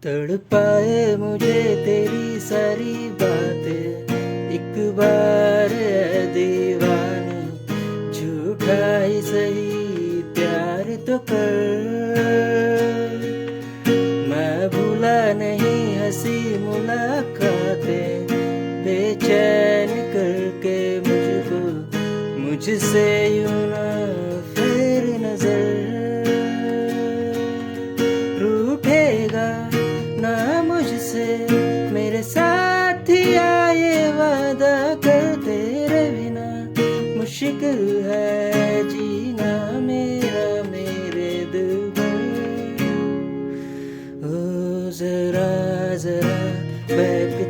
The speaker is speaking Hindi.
तड़पाए मुझे तेरी सारी बातें, एक बार ऐ दीवानी, झूठा ही सही प्यार तो कर। मैं भूला नहीं हंसी मुलाकातें, बेचैन करके मुझको मुझसे यूं ना फेर नजर। रूठेगा ना मुझसे मेरे साथिया, ये वादा कर तेरे बिना मुश्किल है जीना मेरा मेरे दिल भर। ओ जरा जरा बहक